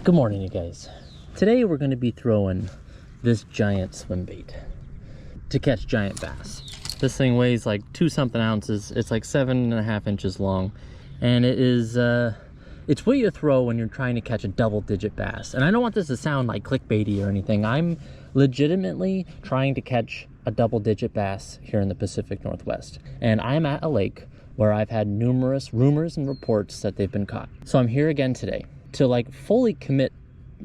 Good morning, you guys. Today we're going to be throwing this giant swim bait to catch giant bass. This thing weighs like 2-something ounces. It's like 7.5 inches long, and it is it's what you throw when you're trying to catch a double-digit bass. And I don't want this to sound like clickbaity or anything. I'm legitimately trying to catch a double-digit bass here in the Pacific Northwest, and I'm at a lake where I've had numerous rumors and reports that they've been caught. So I'm here again today to like fully commit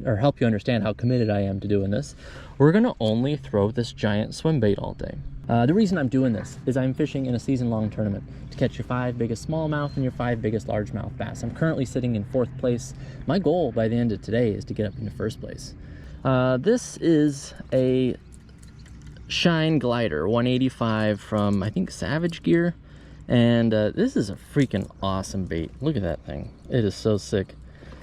or help you understand how committed I am to doing this. We're gonna only throw this giant swim bait all day. The reason I'm doing this is I'm fishing in a season-long tournament to catch your 5 biggest smallmouth and your 5 biggest largemouth bass. I'm currently sitting in 4th place. My goal by the end of today is to get up into 1st place. This is a Shine Glider 185 from, I think, Savage Gear. And this is a freaking awesome bait. Look at that thing. It is so sick.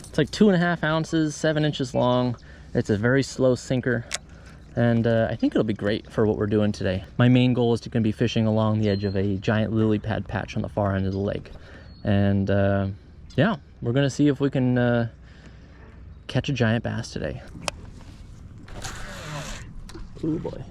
It's like 2.5 ounces, 7 inches long. It's a very slow sinker. And I think it'll be great for what we're doing today. My main goal is to be fishing along the edge of a giant lily pad patch on the far end of the lake. And yeah, we're gonna see if we can catch a giant bass today. Oh boy.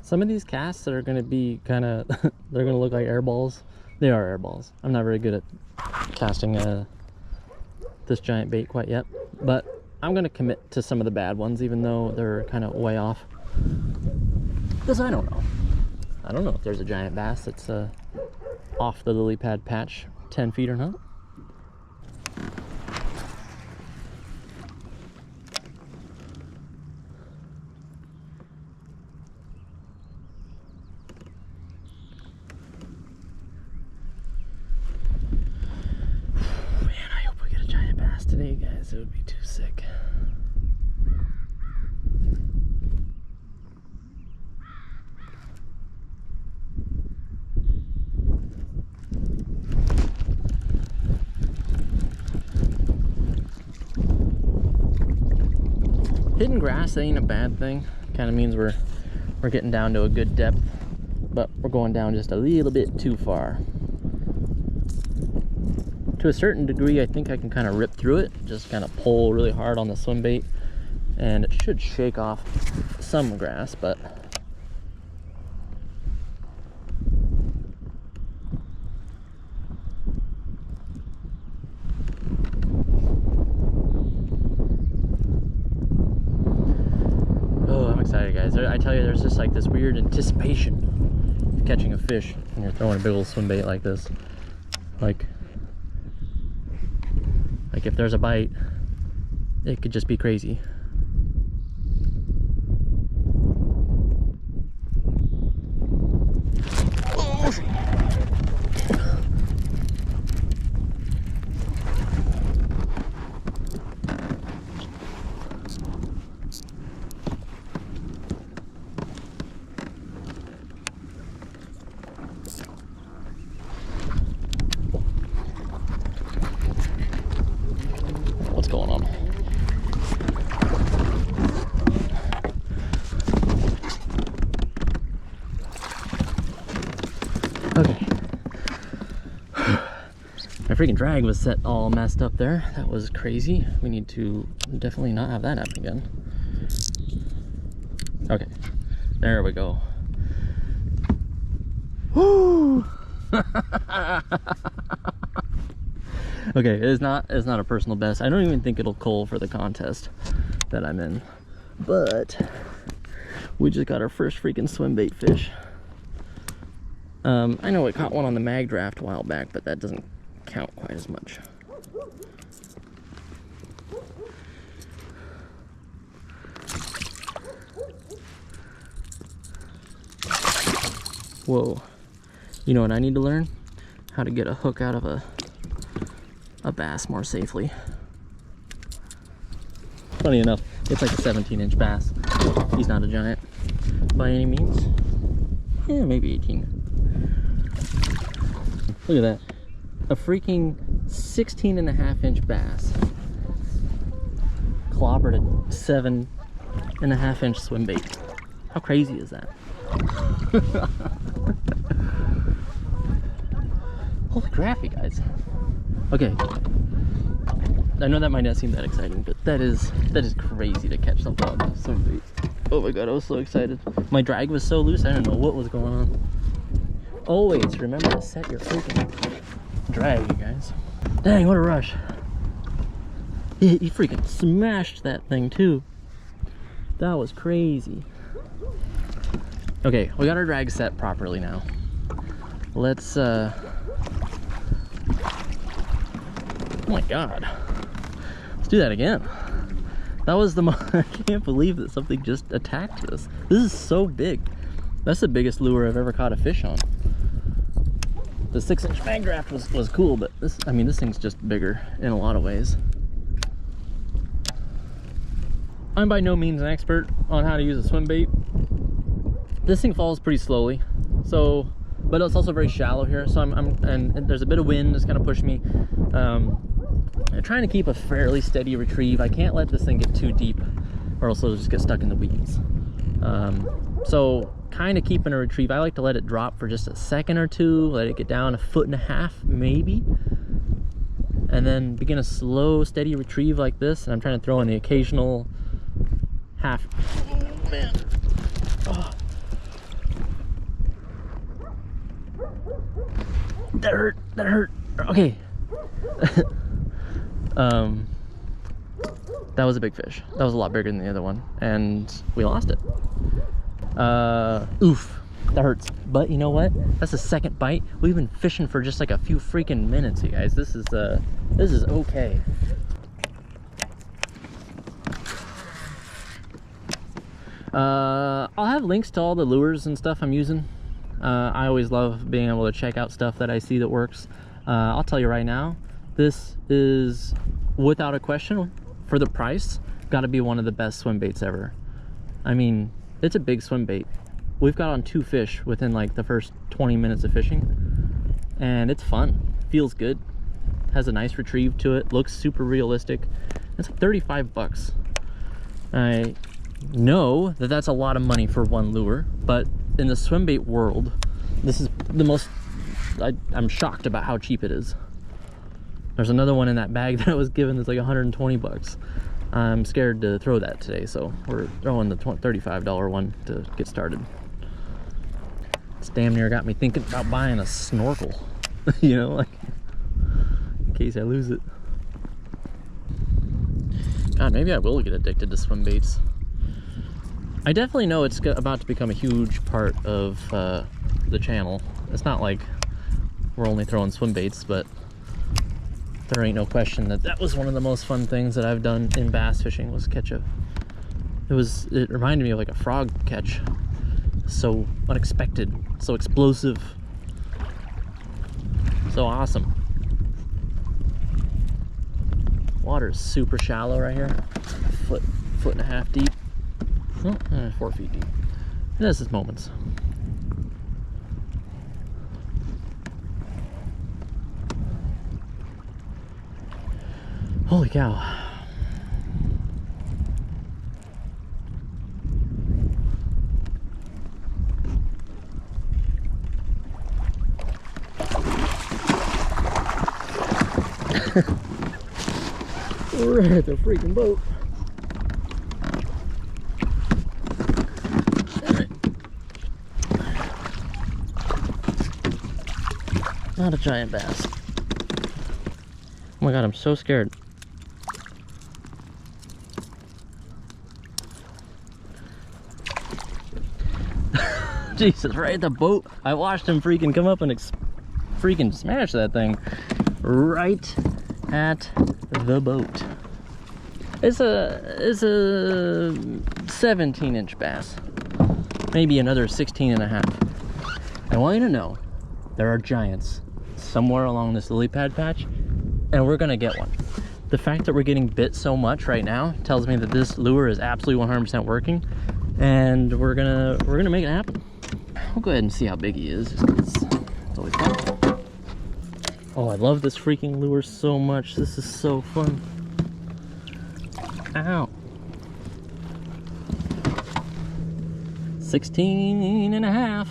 Some of these casts that are going to be kind of, they're going to look like air balls. They are air balls. I'm not very good at casting this giant bait quite yet, but I'm going to commit to some of the bad ones, even though they're kind of way off. Because I don't know. I don't know if there's a giant bass that's off the lily pad patch 10 feet or not. Today, guys, it would be too sick. Hidden grass ain't a bad thing. Kind of means we're getting down to a good depth, but we're going down just a little bit too far. To a certain degree, I think I can kind of rip through it, just kind of pull really hard on the swim bait, and it should shake off some grass, but oh, I'm excited, guys. I tell you, there's just like this weird anticipation of catching a fish when you're throwing a big old swim bait like this. Like if there's a bite, it could just be crazy. What's going on? Okay. My freaking drag was set all messed up there. That was crazy. We need to definitely not have that happen again. Okay. There we go. Woo! Okay, it's not a personal best. I don't even think it'll cull for the contest that I'm in. But we just got our first freaking swim bait fish. I know I caught one on the mag draft a while back, but that doesn't count quite as much. Whoa. You know what I need to learn? How to get a hook out of a bass more safely. Funny enough, It's like a 17-inch bass. He's not a giant by any means. Yeah, maybe 18. Look at that. A freaking 16.5-inch bass clobbered a 7.5-inch swim bait. How crazy is that? Holy crap, you guys. Okay. I know that might not seem that exciting, but that is crazy to catch something on this swim bait. Oh my god, I was so excited. My drag was so loose, I didn't know what was going on. Always remember to set your freaking drag, you guys. Dang, what a rush. He freaking smashed that thing too. That was crazy. Okay, we got our drag set properly now. Let's oh my god. Let's do that again. That was the I can't believe that something just attacked this. This is so big. That's the biggest lure I've ever caught a fish on. The 6-inch mag draft was cool, but this, I mean, this thing's just bigger in a lot of ways. I'm by no means an expert on how to use a swim bait. This thing falls pretty slowly, so, but it's also very shallow here, so and there's a bit of wind that's kind of pushing me. I'm trying to keep a fairly steady retrieve. I can't let this thing get too deep or else it'll just get stuck in the weeds. So kind of keeping a retrieve. I like to let it drop for just a second or two, let it get down 1.5 foot maybe, and then begin a slow steady retrieve like this. And I'm trying to throw in the occasional half. Oh man. Oh. That hurt, that hurt. Okay. That was a big fish. That was a lot bigger than the other one, and we lost it. Oof, that hurts. But you know what? That's the second bite. We've been fishing for just like a few freaking minutes, you guys. This is okay. I'll have links to all the lures and stuff I'm using. I always love being able to check out stuff that I see that works. I'll tell you right now, this is without a question, for the price, got to be one of the best swim baits ever. I mean, it's a big swim bait. We've got on 2 fish within like the first 20 minutes of fishing, and it's fun, feels good, has a nice retrieve to it, looks super realistic. It's like 35 bucks. I know that that's a lot of money for one lure, but in the swim bait world, this is the most, I'm shocked about how cheap it is. There's another one in that bag that I was given that's like 120 bucks. I'm scared to throw that today, so we're throwing the $35 one to get started. It's damn near got me thinking about buying a snorkel, you know, like in case I lose it. God, maybe I will get addicted to swim baits. I definitely know it's about to become a huge part of the channel. It's not like we're only throwing swim baits, but there ain't no question that that was one of the most fun things that I've done in bass fishing, was catch a, it reminded me of like a frog catch. So unexpected, so explosive, so awesome. Water is super shallow right here, foot and a half deep. Oh, 4 feet deep. It has its moments. Holy cow. We're at the freaking boat. Not a giant bass. Oh my god, I'm so scared. Jesus, right at the boat. I watched him freaking come up and freaking smash that thing right at the boat. It's a 17-inch bass, maybe another 16 and a half. I want you to know there are giants somewhere along this lily pad patch, and we're gonna get one. The fact that we're getting bit so much right now tells me that this lure is absolutely 100% working, and we're gonna make it happen. I'll go ahead and see how big he is. It's always fun. Oh, I love this freaking lure so much. This is so fun. Ow. 16 and a half.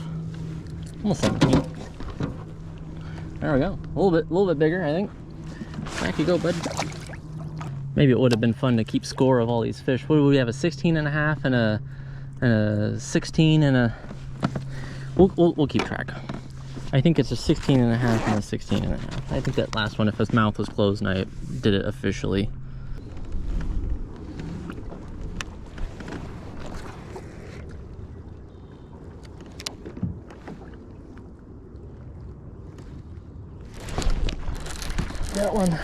Almost 17. There we go. A little bit bigger, I think. Back you go, bud. Maybe it would have been fun to keep score of all these fish. What do we have? A 16 and a half and a 16 and a... We'll keep track. I think it's a 16 and a half and a 16 and a half. I think that last one, if his mouth was closed and I did it officially. That one.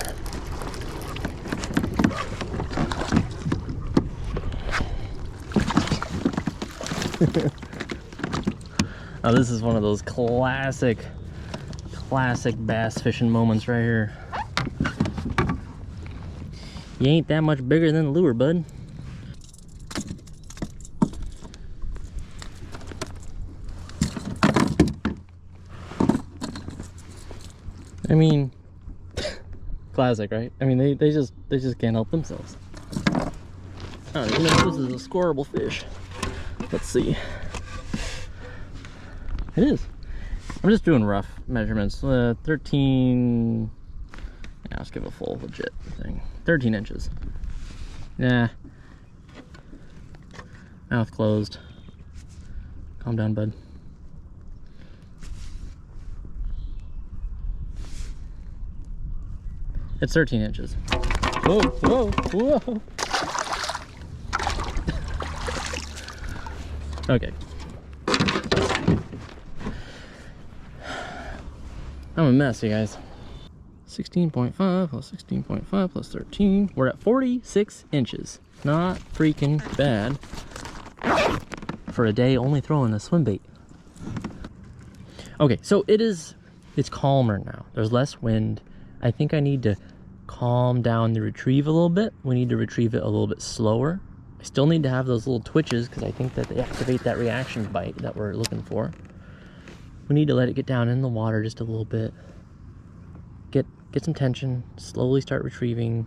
Now this is one of those classic bass fishing moments right here. You ain't that much bigger than the lure, bud. I mean, classic, right? I mean, they just can't help themselves. I don't even know if this is a scoreable fish. Let's see. It is. I'm just doing rough measurements. 13. Yeah, let's give a full legit thing. 13 inches. Yeah. Mouth closed. Calm down, bud. It's 13 inches. Whoa, whoa, whoa. Okay. I'm a mess, you guys. 16.5 plus 16.5 plus 13. We're at 46 inches. Not freaking bad for a day only throwing a swim bait. Okay, so it's calmer now. There's less wind. I think I need to calm down the retrieve a little bit. We need to retrieve it a little bit slower. I still need to have those little twitches because I think that they activate that reaction bite that we're looking for. We need to let it get down in the water just a little bit. Get some tension, slowly start retrieving.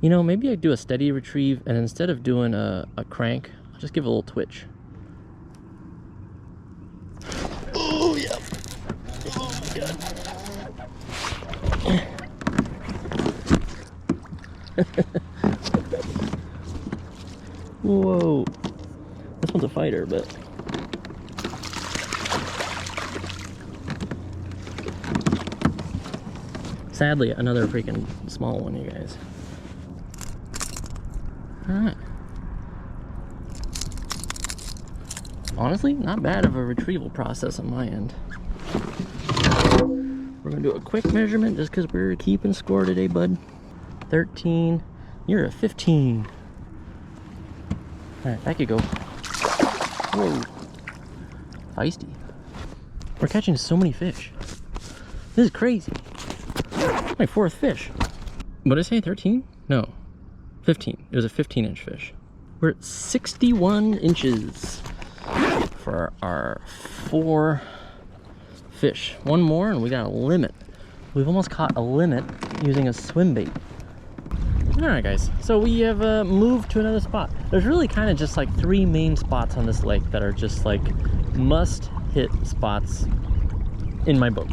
You know, maybe I do a steady retrieve, and instead of doing a crank, I'll just give it a little twitch. Oh, yeah. Oh, my God. Whoa. This one's a fighter, but... Sadly, another freaking small one, you guys. Alright. Honestly, not bad of a retrieval process on my end. We're gonna do a quick measurement just because we're keeping score today, bud. 13. You're a 15. Alright, back you go. Whoa. Feisty. We're catching so many fish. This is crazy. My fourth fish. What did I say, 13? No, 15. It was a 15-inch fish. We're at 61 inches for our 4 fish. One more and we got a limit. We've almost caught a limit using a swim bait. Alright guys, so we have moved to another spot. There's really kind of just like 3 main spots on this lake that are just like must hit spots in my book.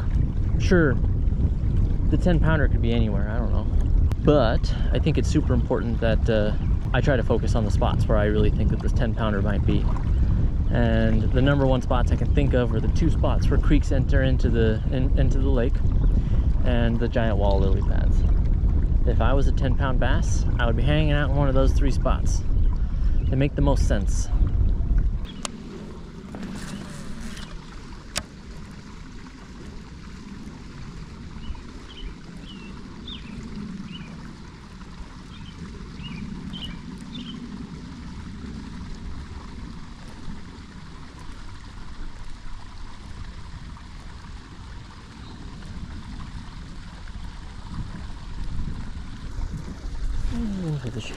Sure, the 10-pounder could be anywhere, I don't know. But I think it's super important that I try to focus on the spots where I really think that this 10-pounder might be. And the #1 spots I can think of are the 2 spots where creeks enter into the lake and the giant wall lily pads. If I was a 10-pound bass, I would be hanging out in one of those 3 spots. They make the most sense. the shade.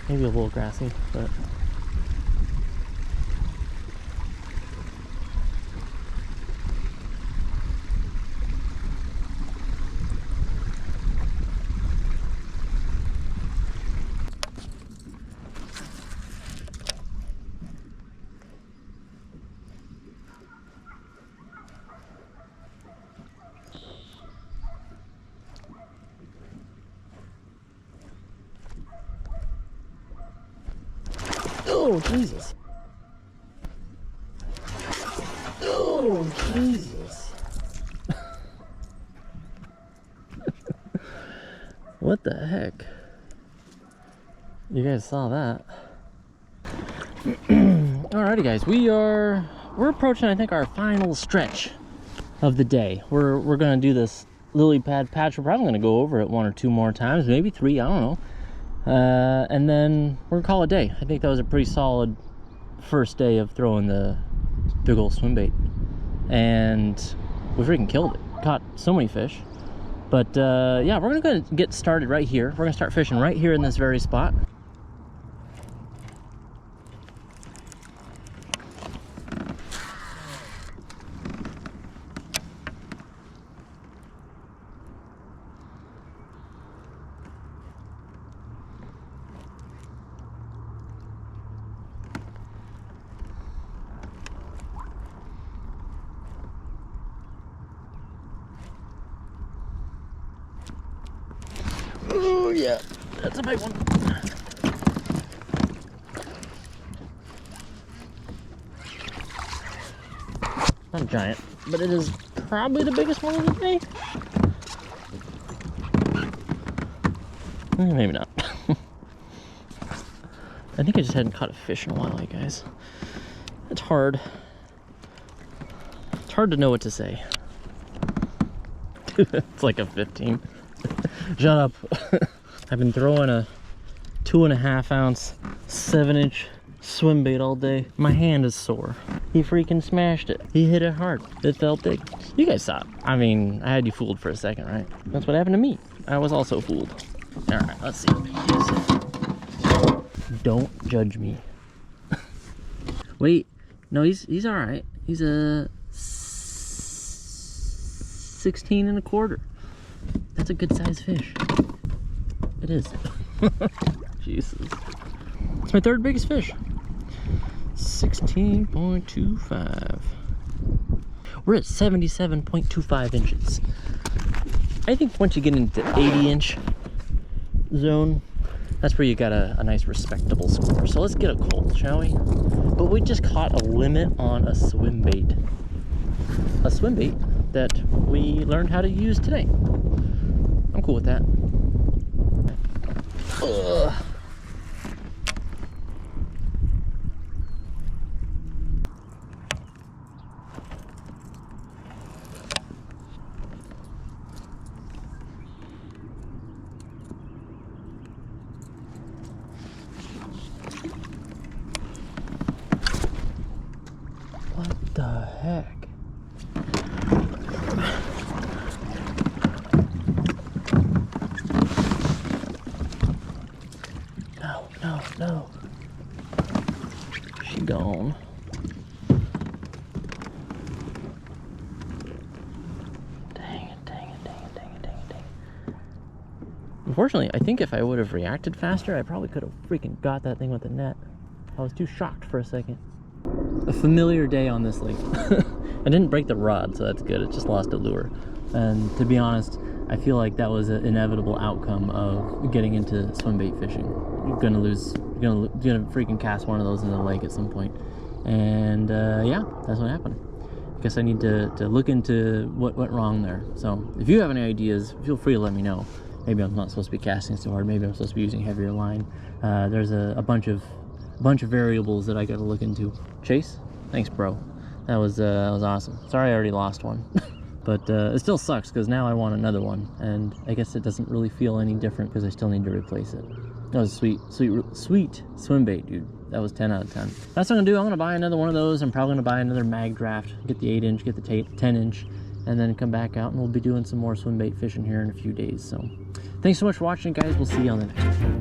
Maybe a little grassy, but oh, Jesus. Oh, Jesus. What the heck? You guys saw that. Alrighty, guys. We're approaching, I think, our final stretch of the day. We're gonna do this lily pad patch. We're probably gonna go over it 1 or 2 more times, maybe 3, I don't know. And then we're gonna call it a day. I think that was a pretty solid first day of throwing the big old swim bait, and we freaking killed it. Caught so many fish. But yeah, we're gonna get started right here. We're gonna start fishing right here in this very spot. Oh yeah, that's a big one. Not a giant, but it is probably the biggest one of the day. Maybe not. I think I just hadn't caught a fish in a while, you guys. It's hard. It's hard to know what to say. It's like a 15. Shut up. I've been throwing a 2.5 ounce 7-inch swim bait all day. My hand is sore. He freaking smashed it. He hit it hard. It felt big. You guys saw it. I mean, I had you fooled for a second, right? That's what happened to me. I was also fooled. All right, let's see what he is. Don't judge me. Wait, no, he's all right. He's a 16.25. That's a good sized fish. It is. Jesus. It's my 3rd biggest fish. 16.25. We're at 77.25 inches. I think once you get into 80-inch zone, that's where you got a nice respectable score. So let's get a call, shall we? But we just caught a limit on a swim bait. A swim bait that we learned how to use today. I'm cool with that. Ugh. What the heck? No. She gone. Dang it. Unfortunately, I think if I would have reacted faster, I probably could have freaking got that thing with the net. I was too shocked for a second. A familiar day on this lake. I didn't break the rod, so that's good. It just lost a lure. And to be honest, I feel like that was an inevitable outcome of getting into swim bait fishing. You're gonna freaking cast one of those in the lake at some point. And yeah, that's what happened. I guess I need to look into what went wrong there. So if you have any ideas, feel free to let me know. Maybe I'm not supposed to be casting so hard. Maybe I'm supposed to be using heavier line. There's a bunch of variables that I gotta look into. Chase, thanks bro. That was awesome. Sorry I already lost one. But it still sucks because now I want another one, and I guess it doesn't really feel any different because I still need to replace it. That was sweet swim bait, dude. That was 10 out of 10. That's what I'm gonna do. I'm gonna buy another one of those. I'm probably gonna buy another mag draft, get the 8-inch, get the 10-inch, and then come back out and we'll be doing some more swim bait fishing here in a few days. So thanks so much for watching, guys. We'll see you on the next one.